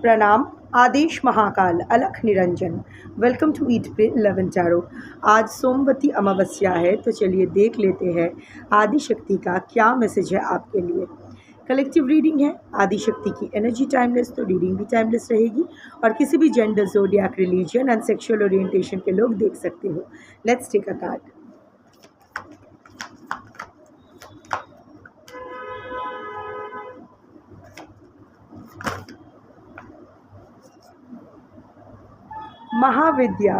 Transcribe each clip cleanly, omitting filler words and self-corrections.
प्रणाम। आदेश महाकाल अलख Niranjan. Welcome to eat पे 11 टैरो। आज सोमवती अमावस्या है, तो चलिए देख लेते हैं आदि शक्ति का क्या मैसेज है आपके लिए। कलेक्टिव रीडिंग है। आदि शक्ति की एनर्जी टाइमलेस, तो रीडिंग भी टाइमलेस रहेगी और किसी भी gender, zodiac, religion and sexual orientation के लोग देख सकते हो। Let's take a card. Mahavidya.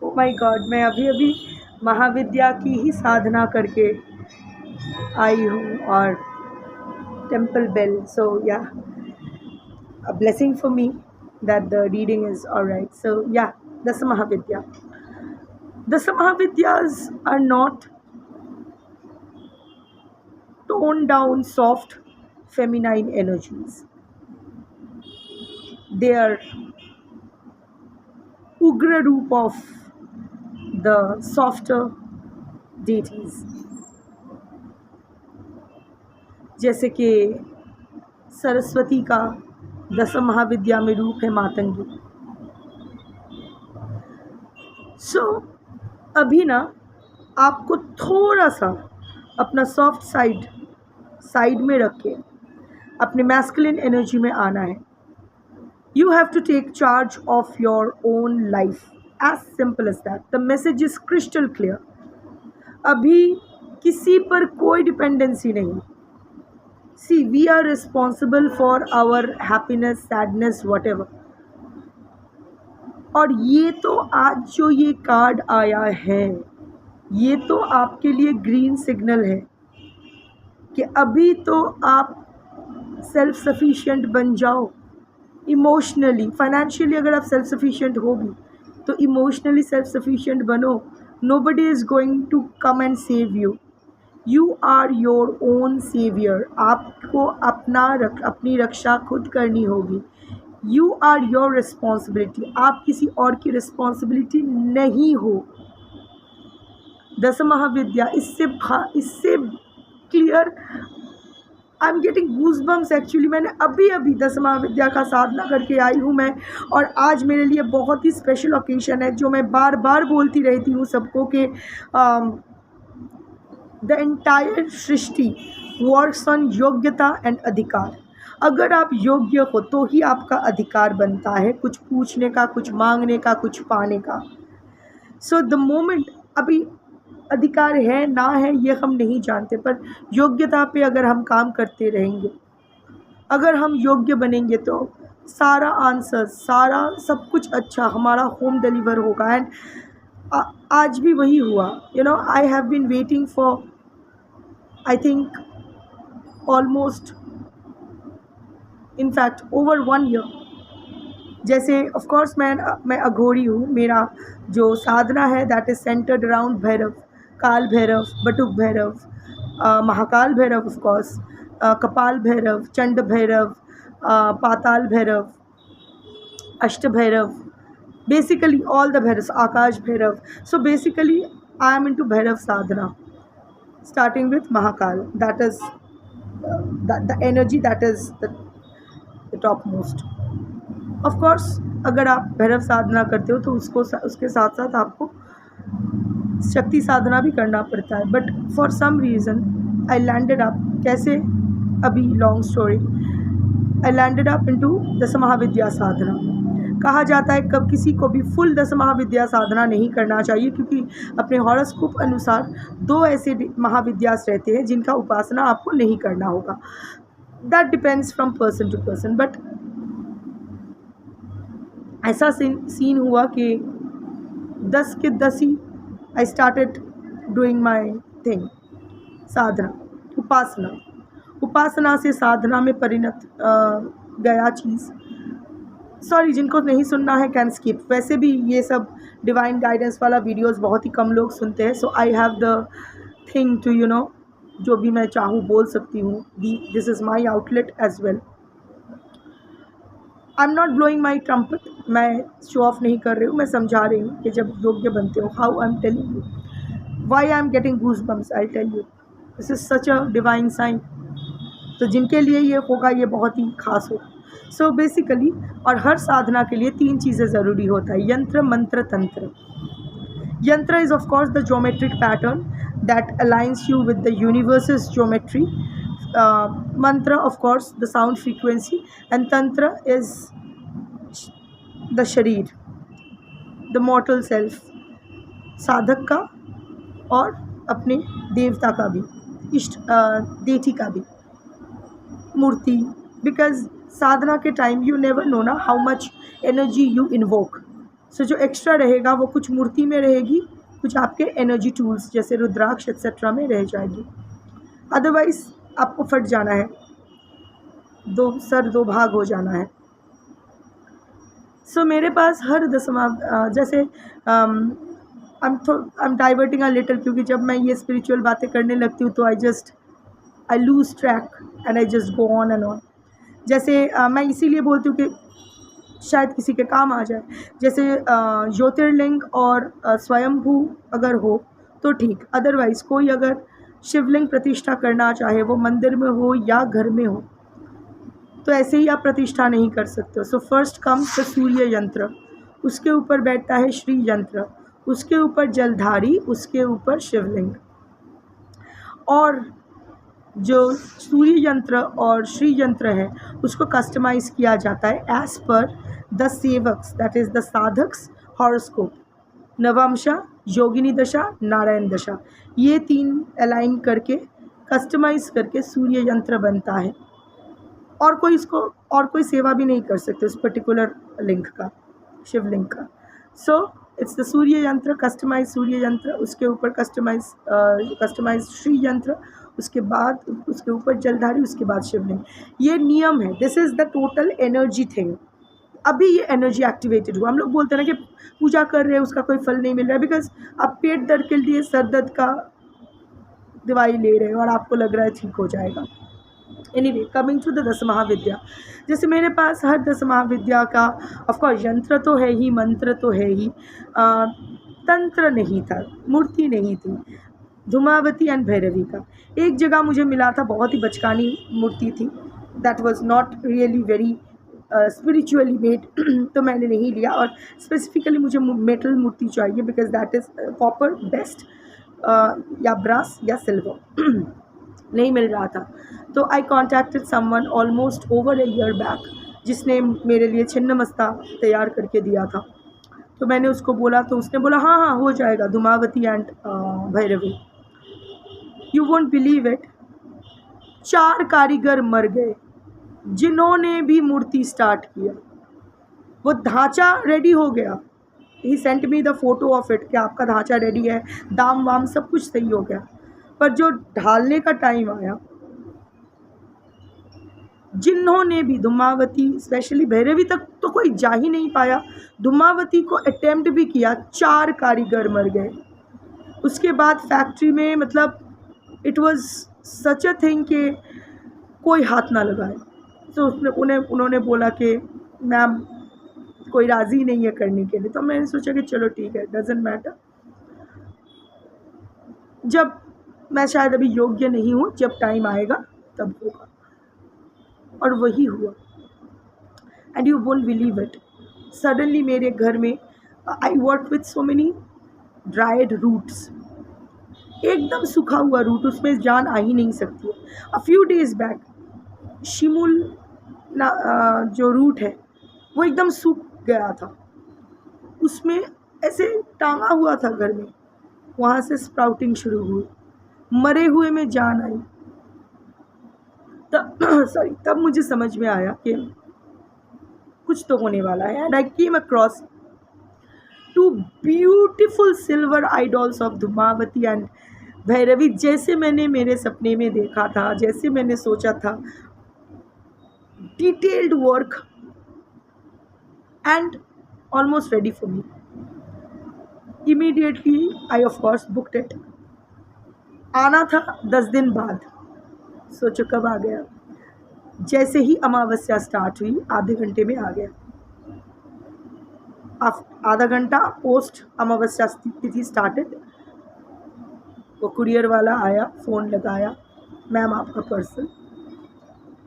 Oh my God, मैं अभी महाविद्या की ही साधना करके आई हूँ और टेम्पल बेल। सो या, a blessing for me that the reading is alright. So yeah, Dasa Mahavidya. Dasa Mahavidyas are not toned down, soft, feminine energies. They are Ugra roop of the softer deities. जैसे कि सरस्वती का दसम महाविद्या में रूप है मातंगी। सो अभी ना आपको थोड़ा सा अपना सॉफ्ट साइड में रख के अपने मैस्कुलिन एनर्जी में आना है। You have to take charge of your own life, as simple as that. The message is crystal clear. अभी किसी पर कोई डिपेंडेंसी नहीं। See, we are responsible for our happiness, sadness, whatever. और ये तो आज जो ये कार्ड आया है, ये तो आपके लिए ग्रीन सिग्नल है कि अभी तो आप सेल्फ सफिशिएंट बन जाओ। इमोशनली, फाइनेंशियली अगर आप सेल्फ सफिशिएंट हो भी, तो इमोशनली सेल्फ सफिशिएंट बनो। Nobody is going to come and save you. You are your own saviour. आपको अपनी रक्षा खुद करनी होगी। You are your responsibility. आप किसी और की रिस्पॉन्सिबिलिटी नहीं हो। दस महाविद्या इससे clear. I am getting goosebumps actually. मैंने अभी दस महाविद्या का साधना करके आई हूँ मैं, और आज मेरे लिए बहुत ही स्पेशल ओकेशन है, जो मैं बार बार बोलती रहती हूँ सबको कि the entire Srishti works on योग्यता एंड अधिकार। अगर आप योग्य हो तो ही आपका अधिकार बनता है, कुछ पूछने का, कुछ मांगने का, कुछ पाने का। सो द मोमेंट, अभी अधिकार है ना है ये हम नहीं जानते, पर योग्यता पे अगर हम काम करते रहेंगे, अगर हम योग्य बनेंगे, तो सारा आंसर, सारा सब कुछ अच्छा हमारा होम डिलीवर होगा। एंड आज भी वही हुआ। I have been waiting for I think almost, in fact over 1 year. जैसे ऑफ कोर्स मैं अघोरी हूँ। मेरा जो साधना है that is centred around Bhairav, Kaal Bhairav, Batuk Bhairav, Mahakal Bhairav, of course Kapal Bhairav, Chand Bhairav, पाताल भैरव, अष्ट Bhairav, basically all the bhairavs, Akash Bhairav. So basically I am into Bhairav sadhana, starting with Mahakal. That is the energy that is the topmost. Of course अगर आप भैरव साधना करते हो तो उसके साथ साथ आपको शक्ति साधना भी करना पड़ता है। But for some reason I landed up, कैसे, अभी long story, I landed up into दस महाविद्या साधना। कहा जाता है कब किसी को भी फुल दस महाविद्या साधना नहीं करना चाहिए, क्योंकि अपने हॉरोस्कोप अनुसार 2 ऐसे महाविद्यास रहते हैं जिनका उपासना आपको नहीं करना होगा। That depends from person to person. But ऐसा सीन हुआ कि 10 के 10 ही I started doing my thing, साधना, उपासना से साधना में परिणत गया चीज़। सॉरी, जिनको नहीं सुनना है कैन स्किप। वैसे भी ये सब डिवाइन गाइडेंस वाला वीडियोस बहुत ही कम लोग सुनते हैं। So I have the thing to जो भी मैं चाहूँ बोल सकती हूँ। This is my outlet as well. I am not blowing my trumpet. मैं शो ऑफ नहीं कर रही हूँ, मैं समझा रही हूँ कि जब योग्य बनते हो। How I am telling you, why I am getting goosebumps, I tell you, this is such a divine sign. तो जिनके लिए ये होगा ये बहुत ही खास होगा। सो बेसिकली, और हर साधना के लिए 3 चीज़ें ज़रूरी होता है, यंत्र, मंत्र, तंत्र। Yantra is of course the geometric pattern that aligns you with the universe's geometry. Mantra, of course, the sound frequency, and Tantra is the sharir, the mortal self, साधक का और अपने देवता का भी, इष्ट देठी का भी, मूर्ति, बिकॉज साधना के टाइम यू नेवर नो ना how much energy you invoke. So जो एक्स्ट्रा रहेगा वो कुछ मूर्ति में रहेगी, कुछ आपके एनर्जी टूल्स जैसे रुद्राक्ष एक्सेट्रा में रह जाएगी, अदरवाइज आपको फट जाना है, दो भाग हो जाना है। सो मेरे पास हर दसवां जैसे I am diverting a little, क्योंकि जब मैं ये स्पिरिचुअल बातें करने लगती हूँ तो I lose track and I just go on and on. जैसे मैं इसीलिए बोलती हूँ कि शायद किसी के काम आ जाए। जैसे ज्योतिर्लिंग और स्वयंभू अगर हो तो ठीक, अदरवाइज़ कोई अगर शिवलिंग प्रतिष्ठा करना चाहे, वो मंदिर में हो या घर में हो, तो ऐसे ही आप प्रतिष्ठा नहीं कर सकते हो। सो फर्स्ट कम्स द सूर्य यंत्र, उसके ऊपर बैठता है श्री यंत्र, उसके ऊपर जलधारी, उसके ऊपर शिवलिंग। और जो सूर्य यंत्र और श्री यंत्र है उसको कस्टमाइज़ किया जाता है एज़ पर द सेवक्स, दैट इज़ द साधक्स हॉरोस्कोप, नवमशा, योगिनी दशा, नारायण दशा, ये 3 अलाइन करके कस्टमाइज़ करके सूर्य यंत्र बनता है। और कोई इसको और कोई सेवा भी नहीं कर सकते उस पर्टिकुलर लिंग का, शिवलिंग का। सो इट्स द सूर्य यंत्र, कस्टमाइज सूर्य यंत्र, उसके ऊपर कस्टमाइज श्री यंत्र, उसके बाद उसके ऊपर जलधारी, उसके बाद शिवलिंग। ये नियम है, this is the total energy thing. अभी ये एनर्जी एक्टिवेटेड हुआ। हम लोग बोलते हैं ना कि पूजा कर रहे हैं उसका कोई फल नहीं मिल रहा है, बिकॉज आप पेट दर्द के लिए सर दर्द का दवाई ले रहे हैं और आपको लग रहा है ठीक हो जाएगा। एनीवे, कमिंग टू द दस महाविद्या, जैसे मेरे पास हर दस महाविद्या का ऑफकोर्स यंत्र तो है ही, मंत्र तो है ही, तंत्र नहीं था, मूर्ति नहीं थी। धूमावती एंड भैरवी का एक जगह मुझे मिला था, बहुत ही बचकानी मूर्ति थी, that was not really very spiritually made तो मैंने नहीं लिया। और स्पेसिफिकली मुझे मेटल मूर्ति चाहिए, because that is copper best, या ब्रास या सिल्वर नहीं मिल रहा था। तो I contacted someone almost over a year back, जिसने मेरे लिए छिन्नमस्ता तैयार करके दिया था। तो मैंने उसको बोला, तो उसने बोला हाँ हाँ हो जाएगा, Dhumavati and Bhairavi. You won't believe it, 4 कारीगर मर गए जिन्होंने भी मूर्ति स्टार्ट किया। वो ढांचा रेडी हो गया, he sent me the photo of it कि आपका ढांचा रेडी है, दाम वाम सब कुछ सही हो गया, पर जो ढालने का टाइम आया, जिन्होंने भी धूमावती स्पेशली, भैरवी तक तो कोई जा ही नहीं पाया, धूमावती को अटेम्प्ट भी किया, 4 कारीगर मर गए। उसके बाद फैक्ट्री में, मतलब it was such a thing कि कोई हाथ ना लगाए। तो उन्होंने बोला कि मैम कोई राज़ी नहीं है करने के लिए। तो मैंने सोचा कि चलो ठीक है, डजेंट मैटर, जब मैं शायद अभी योग्य नहीं हूँ, जब टाइम आएगा तब होगा। और वही हुआ। And you won't believe it, suddenly मेरे घर में I work with so many dried roots, एकदम सूखा हुआ रूट, उसमें जान आ ही नहीं सकती है। A few days back Shimul जो रूट है वो एकदम सूख गया था, उसमें ऐसे टांगा हुआ था घर में, वहाँ से स्प्राउटिंग शुरू हुई, मरे हुए में जान आई। तब मुझे समझ में आया कि कुछ तो होने वाला है। And I came across 2 beautiful silver idols of Dhumavati and Bhairavi, जैसे मैंने मेरे सपने में देखा था, जैसे मैंने सोचा था, detailed work and almost ready for me. Immediately I of course booked it. आना था 10 दिन बाद, सोचो कब आ गया। जैसे ही अमावस्या स्टार्ट हुई, आधे घंटे में आ गया। आधा घंटा पोस्ट अमावस्या तिथि स्टार्टेड, वो कुरियर वाला आया, फ़ोन लगाया, मैम आपका पार्सल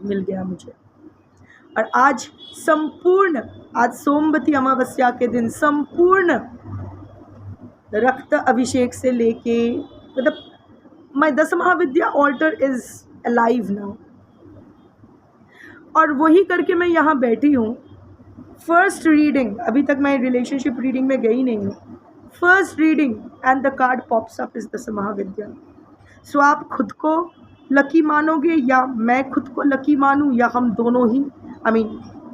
मिल गया मुझे। और आज सोमवती अमावस्या के दिन संपूर्ण रक्त अभिषेक से लेके, मतलब माय दस महाविद्या ऑल्टर इज अलाइव नाउ, और वही करके मैं यहाँ बैठी हूँ। फर्स्ट रीडिंग, अभी तक मैं रिलेशनशिप रीडिंग में गई नहीं हूँ, first reading and the card pops up is दस महाविद्या। सो आप खुद को लकी मानोगे या मैं खुद को लकी मानूँ, या हम दोनों ही,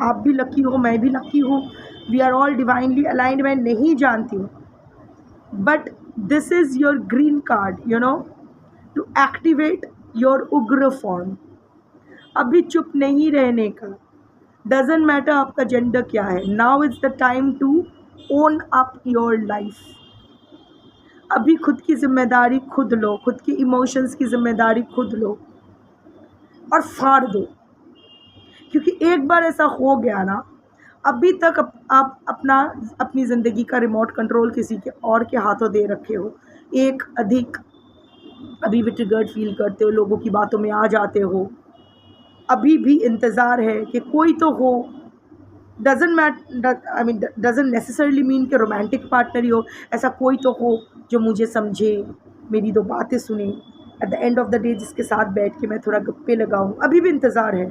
आप भी लकी हो, मैं भी लकी हूँ, we are all divinely aligned, मैं नहीं जानती हूँ, but this is your green card, you know, to activate your उग्र फॉर्म। अभी चुप नहीं रहने का, डजेंट मैटर आपका जेंडर क्या है, now is the time to own up your life. अभी खुद की जिम्मेदारी खुद लो, खुद की इमोशंस की जिम्मेदारी खुद लो और फाड़ दो, क्योंकि एक बार ऐसा हो गया ना, अभी तक आप अपनी ज़िंदगी का रिमोट कंट्रोल किसी के और के हाथों दे रखे हो, एक अधिक अभी भी ट्रिगर्ड फील करते हो, लोगों की बातों में आ जाते हो, अभी भी इंतज़ार है कि कोई तो हो, डजंट नेसेसरली मीन कि रोमांटिक पार्टनर ही हो, ऐसा कोई तो हो जो मुझे समझे, मेरी दो बातें सुने, at the end of the day जिसके साथ बैठ के मैं थोड़ा गप्पे लगाऊं, अभी भी इंतज़ार है।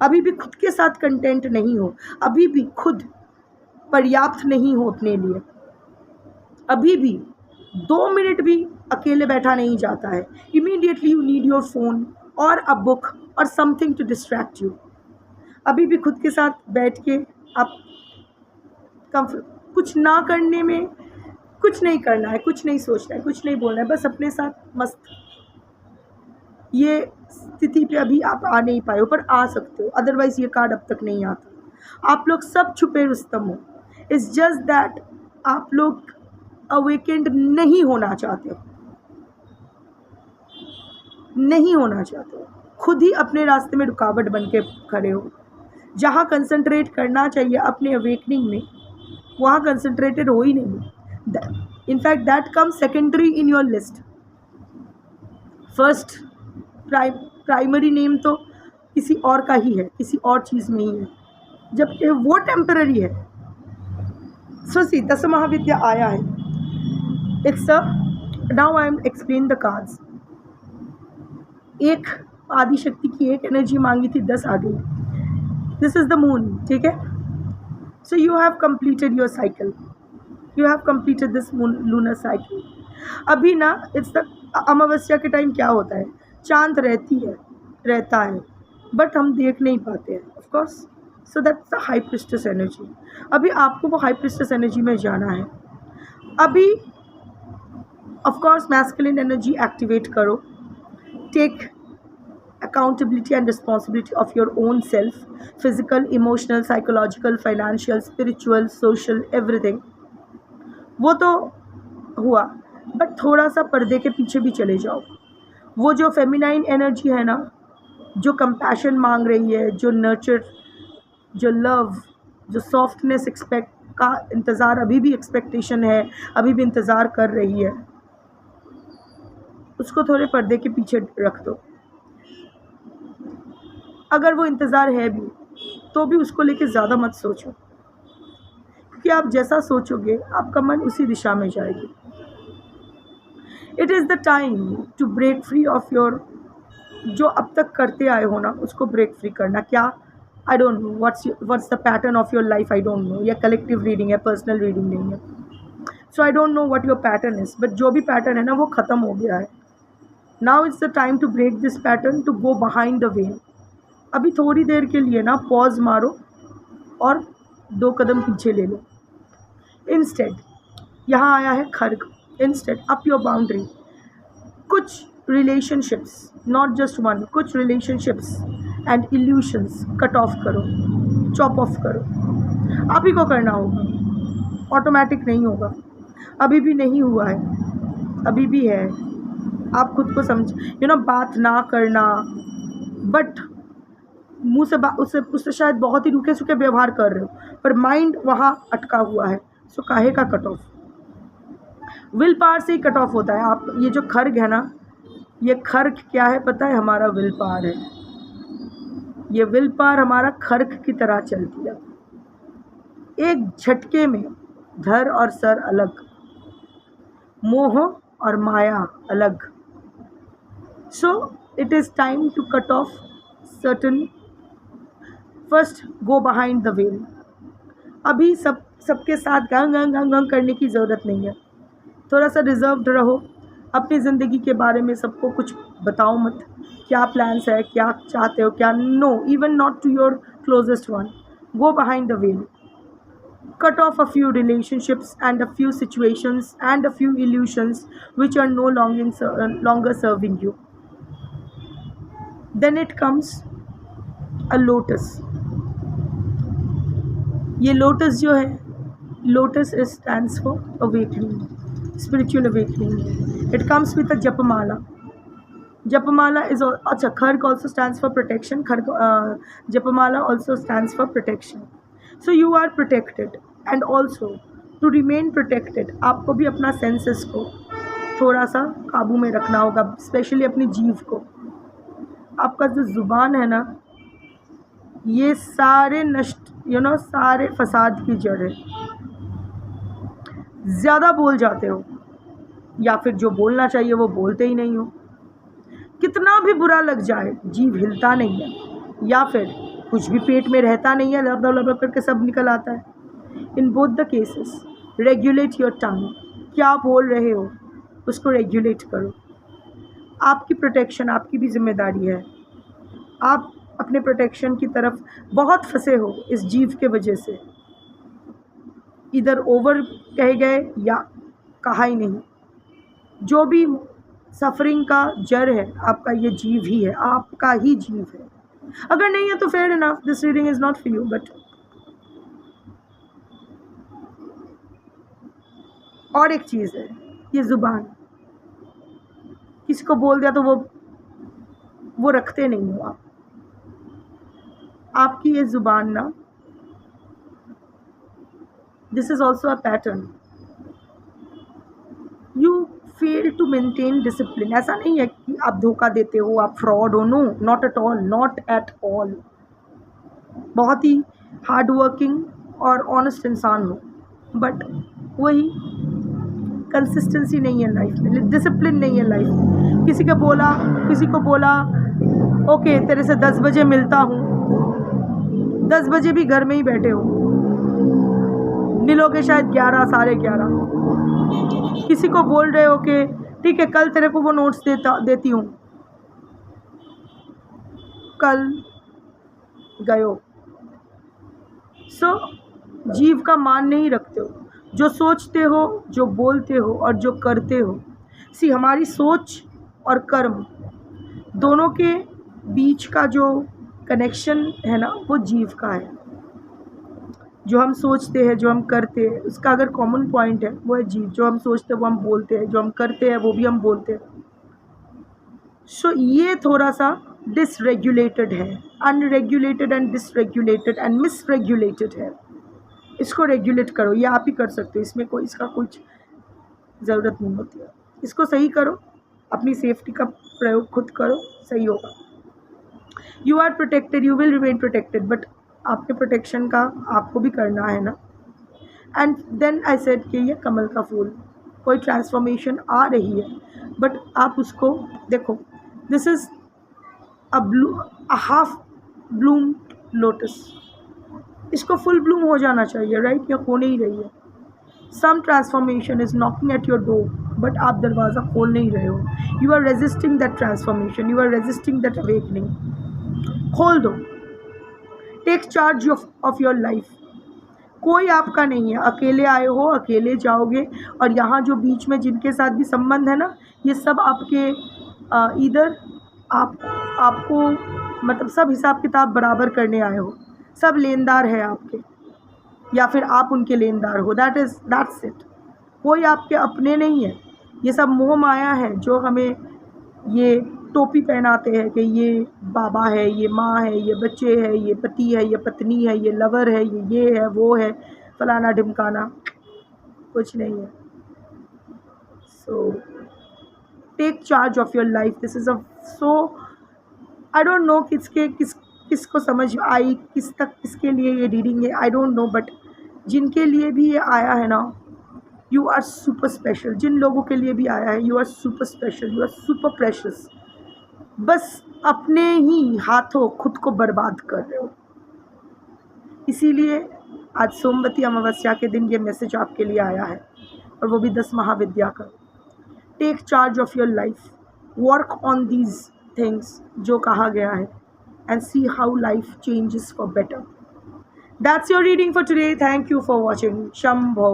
अभी भी खुद के साथ कंटेंट नहीं हो, अभी भी खुद पर्याप्त नहीं हो अपने लिए, अभी भी 2 मिनट भी अकेले बैठा नहीं जाता है, immediately you need your phone और अ बुक और समथिंग टू डिस्ट्रैक्ट यू। अभी भी खुद के साथ बैठ के आप कुछ ना करने में, कुछ नहीं करना है, कुछ नहीं सोचना है, कुछ नहीं बोलना है, बस अपने साथ मस्त। ये स्थिति पे अभी आप आ नहीं पाए हो, पर आ सकते हो, अदरवाइज़ ये कार्ड अब तक नहीं आता। आप लोग सब छुपे रुस्तम हो, इट्स जस्ट दैट आप लोग अवेकेंड नहीं होना चाहते हो, नहीं होना चाहते हो, खुद ही अपने रास्ते में रुकावट बन के खड़े हो। जहाँ कंसंट्रेट करना चाहिए अपने अवेकनिंग में, वहाँ कंसंट्रेटेड हो ही नहीं। In fact that come secondary in your list. First primary name तो किसी और का ही है, किसी और चीज़ में ही है, जबकि वो टेम्पररी है। सो सी दस महाविद्या आया है, it's a, now I am explain the cards. एक आदिशक्ति की एक एनर्जी मांगी थी, 10 आ गई। दिस इज़ द मून, ठीक है। So you have completed your cycle, you have completed this moon lunar cycle. अभी ना इट्स द अमावस्या के टाइम क्या होता है, चांद रहता है बट हम देख नहीं पाते हैं, of course. So that's the high priestess energy. अभी आपको वो हाई प्रिस्टेस एनर्जी में जाना है। अभी of course masculine energy activate करो, take accountability and responsibility of your own self, physical, emotional, psychological, financial, spiritual, social, everything। वो तो हुआ, बट थोड़ा सा पर्दे के पीछे भी चले जाओ। वो जो फेमिनाइन एनर्जी है ना, जो कंपैशन मांग रही है, जो नर्चर, जो लव, जो सॉफ्टनेस एक्सपेक्ट का इंतज़ार, अभी भी एक्सपेक्टेशन है, अभी भी इंतज़ार कर रही है, उसको थोड़े पर्दे के पीछे रख दो। अगर वो इंतज़ार है भी तो भी उसको लेके ज़्यादा मत सोचो, क्योंकि आप जैसा सोचोगे आपका मन उसी दिशा में जाएगी। It is the time to break free of your, जो अब तक करते आए हो ना उसको ब्रेक फ्री करना। क्या, I don't know what's the pattern of your life, I don't know. या कलेक्टिव रीडिंग है, पर्सनल रीडिंग नहीं है, so I don't know what your pattern is, but जो भी पैटर्न है ना वो ख़त्म हो गया है। Now it's the time to break this pattern, to go behind the wave. अभी थोड़ी देर के लिए ना पॉज मारो और 2 कदम पीछे ले लो। इंस्टेड यहाँ आया है खर्ग, इंस्टेड अप योर बाउंड्री। कुछ रिलेशनशिप्स, नॉट जस्ट वन, कुछ relationships and illusions cut off करो, चॉप ऑफ करो। आप ही को करना होगा, ऑटोमेटिक नहीं होगा। अभी भी नहीं हुआ है, अभी भी है। आप खुद को समझ, बात ना करना, बट मुंह से उससे शायद बहुत ही रूखे सूखे व्यवहार कर रहे हो, पर माइंड वहाँ अटका हुआ है। सो काहे का कट ऑफ, विल पावर से ही कट ऑफ होता है। आप ये जो खर्ग है ना, ये खर्ग क्या है पता है, हमारा विल पावर है। ये विल पावर हमारा खर्क की तरह चलती है, एक झटके में धर और सर अलग, मोह और माया अलग. So it is time to cut off certain, first go behind the veil. अभी सबके साथ गंग गंग गंग गंग करने की ज़रूरत नहीं है. थोड़ा सा रिजर्व्ड रहो, अपनी ज़िंदगी के बारे में सबको कुछ बताओ मत, क्या प्लान्स है, क्या चाहते हो, क्या. No, even not to your closest one. Go behind the veil. Cut off a few relationships and a few situations and a few illusions which are no longer serving you. Then it comes a lotus. ये lotus जो है, lotus is stands for awakening, spiritual awakening. It comes with a japamala. Japamala is अच्छा, खर्ग also stands for protection. Japamala also stands for protection. So you are protected, and also to remain protected आपको भी अपना senses को थोड़ा सा काबू में रखना होगा, स्पेशली अपनी जीभ को. आपका जो ज़ुबान है ना, ये सारे नष्ट सारे फसाद की जड़ है. ज़्यादा बोल जाते हो, या फिर जो बोलना चाहिए वो बोलते ही नहीं हो. कितना भी बुरा लग जाए, जीभ हिलता नहीं है, या फिर कुछ भी पेट में रहता नहीं है, लबड़ा लबड़ा करके सब निकल आता है. In both the cases regulate your tongue. क्या बोल रहे हो उसको रेगुलेट करो. आपकी प्रोटेक्शन आपकी भी जिम्मेदारी है. आप अपने प्रोटेक्शन की तरफ बहुत फंसे हो इस जीव के वजह से, इधर ओवर कह गए या कहा ही नहीं. जो भी सफरिंग का जड़ है आपका ये जीव ही है, आपका ही जीव है. अगर नहीं है तो fair enough, this reading is not for you. But और एक चीज़ है, ये ज़ुबान, किसी को बोल दिया तो वो रखते नहीं हो आप. आपकी ये ज़ुबान ना, this is also a pattern. You fail to maintain discipline. ऐसा नहीं है कि आप धोखा देते हो, आप फ्रॉड हो. No, not at all, not at all. बहुत ही हार्ड वर्किंग और ऑनेस्ट इंसान हो, बट वही कंसिस्टेंसी नहीं है लाइफ में, डिसिप्लिन नहीं है लाइफ में. किसी को बोला ओके तेरे से 10 बजे मिलता हूँ, 10 बजे भी घर में ही बैठे हो, मिलोगे शायद 11 साढ़े 11. किसी को बोल रहे हो कि ठीक है कल तेरे को वो नोट्स देती हूँ, कल गयो. सो जीव का मान नहीं रखते हो. जो सोचते हो, जो बोलते हो और जो करते हो, हमारी सोच और कर्म दोनों के बीच का जो कनेक्शन है ना, वो जीव का है. जो हम सोचते हैं, जो हम करते हैं, उसका अगर कॉमन पॉइंट है वो है जीव. जो हम सोचते हैं वो हम बोलते हैं, जो हम करते हैं वो भी हम बोलते हैं. सो ये थोड़ा सा डिसरेगुलेटेड है, अनरेगुलेटेड एंड डिसरेगुलेटेड एंड मिसरेगुलेटेड है. इसको रेगुलेट करो. ये आप ही कर सकते हो, इसमें इसका कुछ ज़रूरत नहीं होती है. इसको सही करो, अपनी सेफ्टी का प्रयोग खुद करो, सही होगा. You are protected, you will remain protected, but आपके प्रोटेक्शन का आपको भी करना है ना. एंड देन आई सेड कि ये कमल का फूल, कोई ट्रांसफॉर्मेशन आ रही है, बट आप उसको देखो. This is a half bloom lotus. इसको फुल ब्लूम हो जाना चाहिए, राइट? या हो नहीं रही है. Some transformation is knocking at your door, but आप दरवाज़ा खोल नहीं रहे हो. You are resisting that transformation, you are resisting that awakening. खोल दो. Take charge of your life. कोई आपका नहीं है. अकेले आए हो, अकेले जाओगे. और यहाँ जो बीच में जिनके साथ भी संबंध है ना, ये सब आपके इधर आपको मतलब सब हिसाब किताब बराबर करने आए हो. सब लेनदार है आपके, या फिर आप उनके लेनदार हो. That's it. कोई आपके अपने नहीं है. ये सब मोह माया है जो हमें ये टोपी पहनाते हैं कि ये बाबा है, ये माँ है, ये बच्चे है, ये पति है, ये पत्नी है, ये लवर है, ये है, वो है, फलाना ढिमकाना. कुछ नहीं है. So take charge of your life. This is a so I don't know किसको समझ आई, किस तक किसके लिए ये रीडिंग है आई डोंट नो, बट जिनके लिए भी ये आया है ना, यू आर सुपर स्पेशल। जिन लोगों के लिए भी आया है, you are super special, you are super precious. बस अपने ही हाथों खुद को बर्बाद कर रहे हो। इसीलिए आज सोमवती अमावस्या के दिन ये मैसेज आपके लिए आया है, और वो भी 10 महाविद्या का। Take charge of your life, work on these things जो कहा गया है, and see how life changes for better. That's your reading for today. Thank you for watching. Shambho.